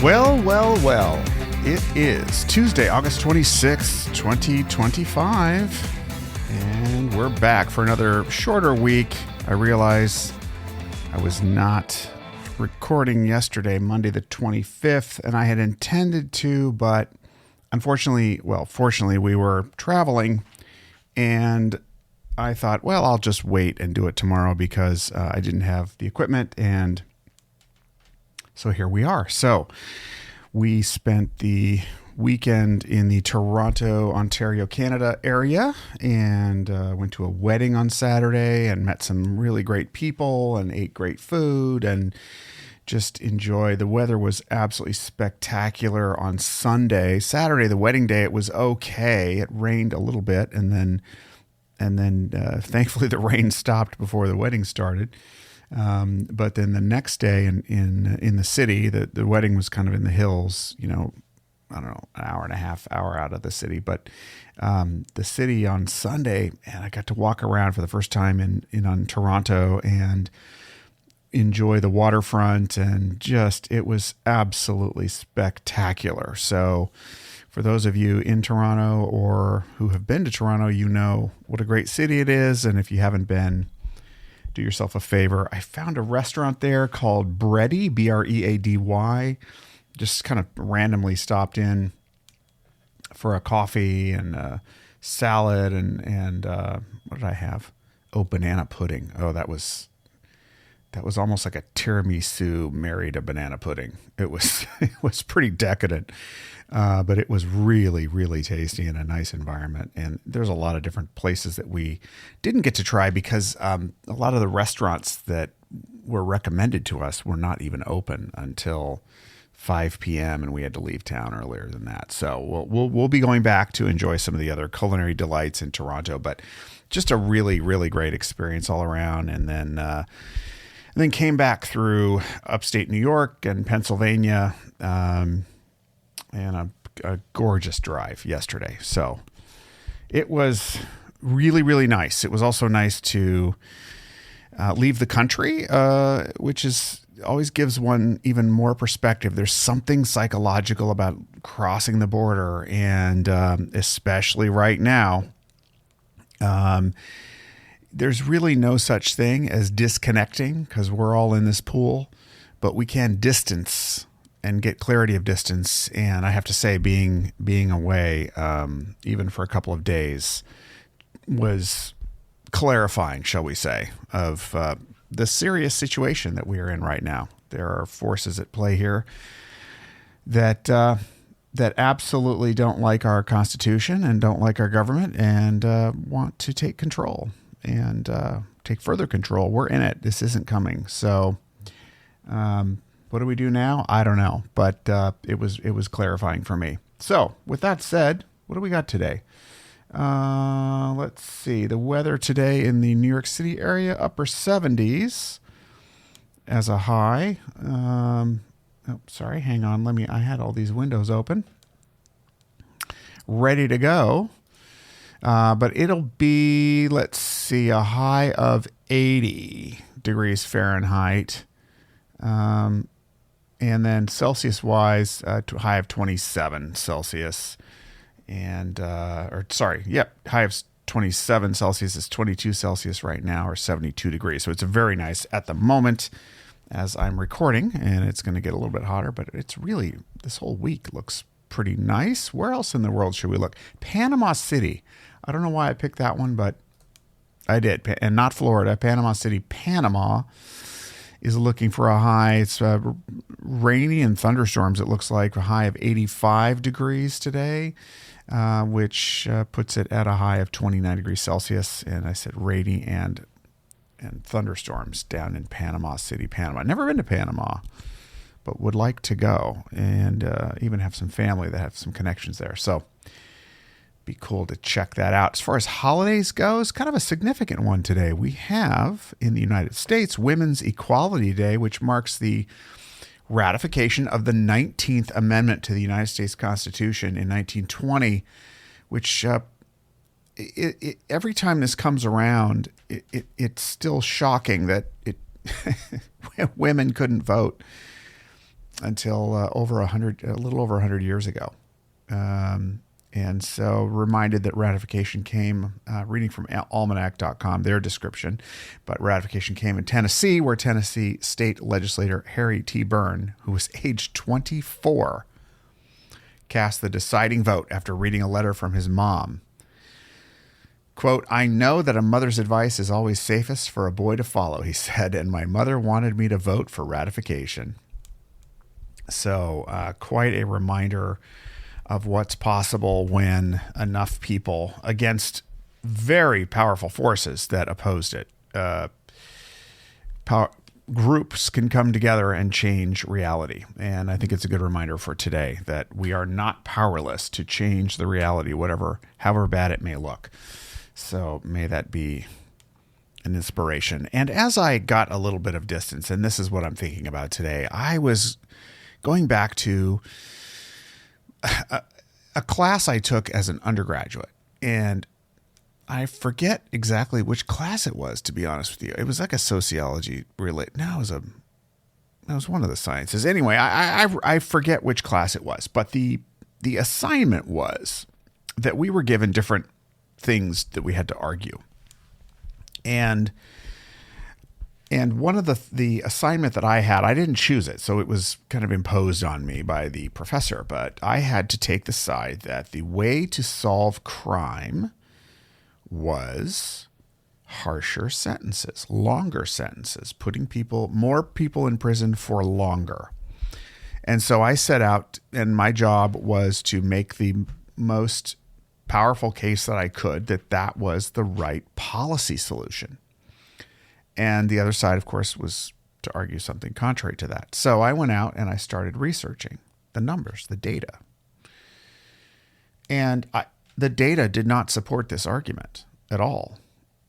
Well. It is Tuesday, August 26th, 2025, and we're back for another shorter week. I realize I was not recording yesterday, Monday the 25th, and I had intended to, but fortunately, we were traveling, and I thought, well, I'll just wait and do it tomorrow because I didn't have the equipment, and so here we are. So we spent the weekend in the Toronto, Ontario, Canada area and went to a wedding on Saturday and met some really great people and ate great food and just enjoyed. The weather was absolutely spectacular on Sunday. Saturday, the wedding day, it was okay. It rained a little bit and then thankfully the rain stopped before the wedding started. But then the next day in the city, the wedding was kind of in the hills, I don't know, an hour and a half, hour out of the city. But the city on Sunday, and I got to walk around for the first time in Toronto and enjoy the waterfront, and it was absolutely spectacular. So for those of you in Toronto or who have been to Toronto, you know what a great city it is. And if you haven't been, do yourself a favor. I found a restaurant there called Bready, Bready. Just kind of randomly stopped in for a coffee and a salad and what did I have? Oh, banana pudding. Oh, that was almost like a tiramisu married a banana pudding. It was pretty decadent. But it was really, really tasty in a nice environment. And there's a lot of different places that we didn't get to try because a lot of the restaurants that were recommended to us were not even open until 5 p.m. and we had to leave town earlier than that. So we'll be going back to enjoy some of the other culinary delights in Toronto, but just a really, really great experience all around. And then came back through upstate New York and Pennsylvania, and a gorgeous drive yesterday. So it was really, really nice. It was also nice to leave the country, which always gives one even more perspective. There's something psychological about crossing the border, and especially right now, there's really no such thing as disconnecting because we're all in this pool, but we can distance and get clarity of distance. And I have to say, being away, even for a couple of days, was clarifying, shall we say, of the serious situation that we are in right now. There are forces at play here that absolutely don't like our Constitution and don't like our government and want to take control and take further control. We're in it. This isn't coming. So what do we do now? I don't know, but it was clarifying for me. So with that said, what do we got today? Let's see. The weather today in the New York City area, upper 70s as a high. Sorry, hang on. I had all these windows open, ready to go. But it'll be, let's see, a high of 80 degrees Fahrenheit. And then Celsius-wise, high of 27 Celsius. And, high of 27 Celsius is 22 Celsius right now, or 72 degrees. So it's very nice at the moment as I'm recording, and it's going to get a little bit hotter, but it's really, this whole week looks pretty nice. Where else in the world should we look? Panama City. I don't know why I picked that one, but I did. And not Florida. Panama City, Panama is looking for a high. It's rainy and thunderstorms. It looks like a high of 85 degrees today, which puts it at a high of 29 degrees Celsius. And I said rainy and thunderstorms down in Panama City, Panama. Never been to Panama, but would like to go and even have some family that have some connections there. So be cool to check that out. As far as holidays goes, kind of a significant one today. We have in the United States Women's Equality Day, which marks the ratification of the 19th Amendment to the United States Constitution in 1920, which every time this comes around, it's still shocking that women couldn't vote until a little over 100 years ago. And so reminded that ratification came, reading from almanac.com, their description, but ratification came in Tennessee, where Tennessee state legislator Harry T. Byrne, who was age 24, cast the deciding vote after reading a letter from his mom. Quote, "I know that a mother's advice is always safest for a boy to follow," he said, "and my mother wanted me to vote for ratification." So quite a reminder of what's possible when enough people, against very powerful forces that opposed it, groups can come together and change reality. And I think it's a good reminder for today that we are not powerless to change the reality, however bad it may look. So may that be an inspiration. And as I got a little bit of distance, and this is what I'm thinking about today, I was going back to a class I took as an undergraduate, and I forget exactly which class it was, to be honest with you. It was like a sociology related. No, it was one of the sciences. Anyway, I forget which class it was, but the assignment was that we were given different things that we had to argue. And one of the assignment that I had, I didn't choose it, so it was kind of imposed on me by the professor, but I had to take the side that the way to solve crime was harsher sentences, longer sentences, putting more people in prison for longer. And so I set out, and my job was to make the most powerful case that I could that was the right policy solution. And the other side, of course, was to argue something contrary to that. So I went out and I started researching the numbers, the data. And the data did not support this argument at all.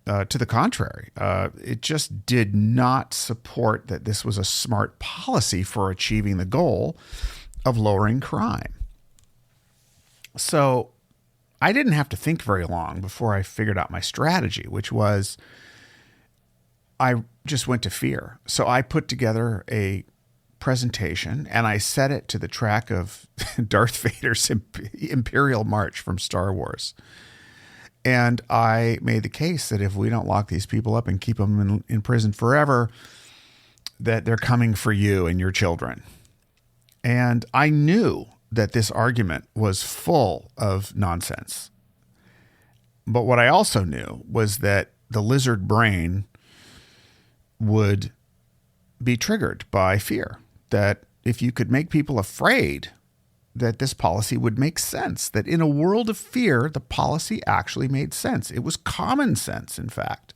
To the contrary, it just did not support that this was a smart policy for achieving the goal of lowering crime. So I didn't have to think very long before I figured out my strategy, which was I just went to fear. So I put together a presentation and I set it to the track of Darth Vader's Imperial March from Star Wars. And I made the case that if we don't lock these people up and keep them in prison forever, that they're coming for you and your children. And I knew that this argument was full of nonsense. But what I also knew was that the lizard brain would be triggered by fear, that if you could make people afraid, that this policy would make sense, that in a world of fear, the policy actually made sense. It was common sense, in fact,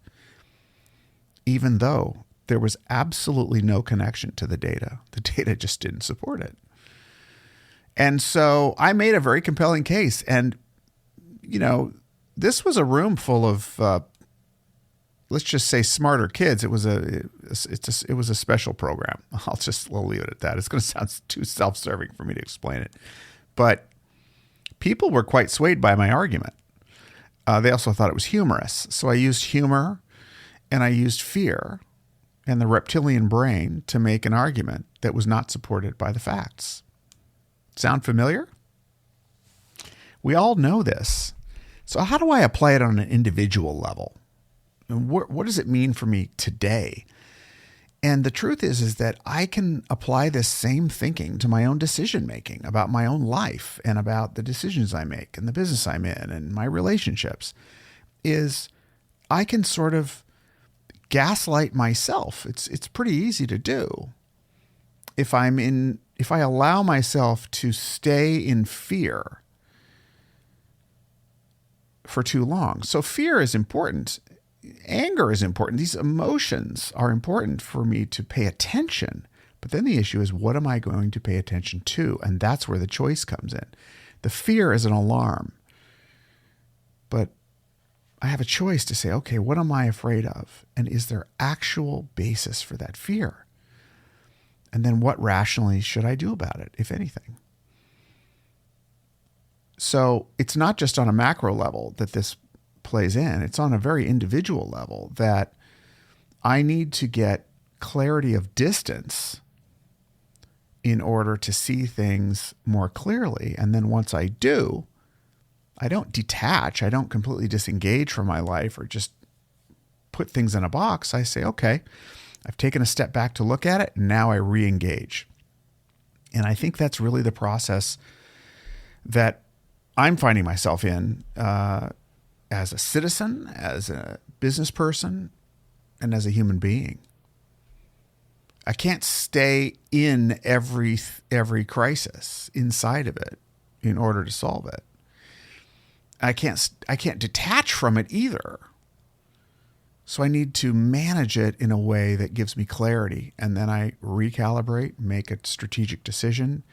even though there was absolutely no connection to the data. The data just didn't support it. And so I made a very compelling case. And, this was a room full of, let's just say, smarter kids. It was a special program. We'll leave it at that. It's going to sound too self-serving for me to explain it. But people were quite swayed by my argument. They also thought it was humorous. So I used humor and I used fear and the reptilian brain to make an argument that was not supported by the facts. Sound familiar? We all know this. So how do I apply it on an individual level? And what does it mean for me today? And the truth is that I can apply this same thinking to my own decision making about my own life and about the decisions I make and the business I'm in and my relationships. Is I can sort of gaslight myself. It's pretty easy to do. If I allow myself to stay in fear for too long. So fear is important. Anger is important. These emotions are important for me to pay attention. But then the issue is, what am I going to pay attention to? And that's where the choice comes in. The fear is an alarm. But I have a choice to say, okay, what am I afraid of? And is there actual basis for that fear? And then what rationally should I do about it, if anything? So it's not just on a macro level that this plays in. It's on a very individual level that I need to get clarity of distance in order to see things more clearly. And then once I do, I don't detach. I don't completely disengage from my life or just put things in a box. I say, okay, I've taken a step back to look at it. And now I re-engage. And I think that's really the process that I'm finding myself in as a citizen, as a business person, and as a human being. I can't stay in every crisis inside of it in order to solve it. I can't detach from it either. So I need to manage it in a way that gives me clarity, and then I recalibrate, make a strategic decision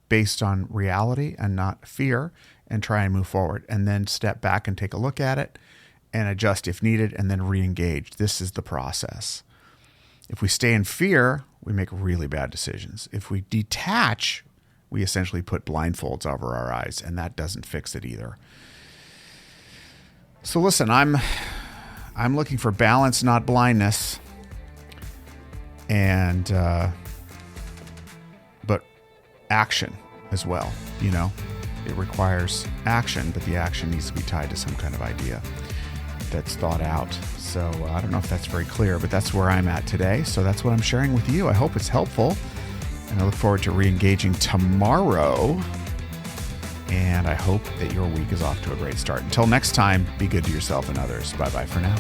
based on reality and not fear, and try and move forward, and then step back and take a look at it and adjust if needed, and then re-engage. This is the process. If we stay in fear, we make really bad decisions. If we detach, we essentially put blindfolds over our eyes, and that doesn't fix it either. So listen, I'm looking for balance, not blindness, and but action as well. You know, it requires action, but the action needs to be tied to some kind of idea that's thought out. So I don't know if that's very clear, but that's where I'm at today. So that's what I'm sharing with you. I hope it's helpful, and I look forward to re-engaging tomorrow. And I hope that your week is off to a great start. Until next time, be good to yourself and others. Bye-bye for now.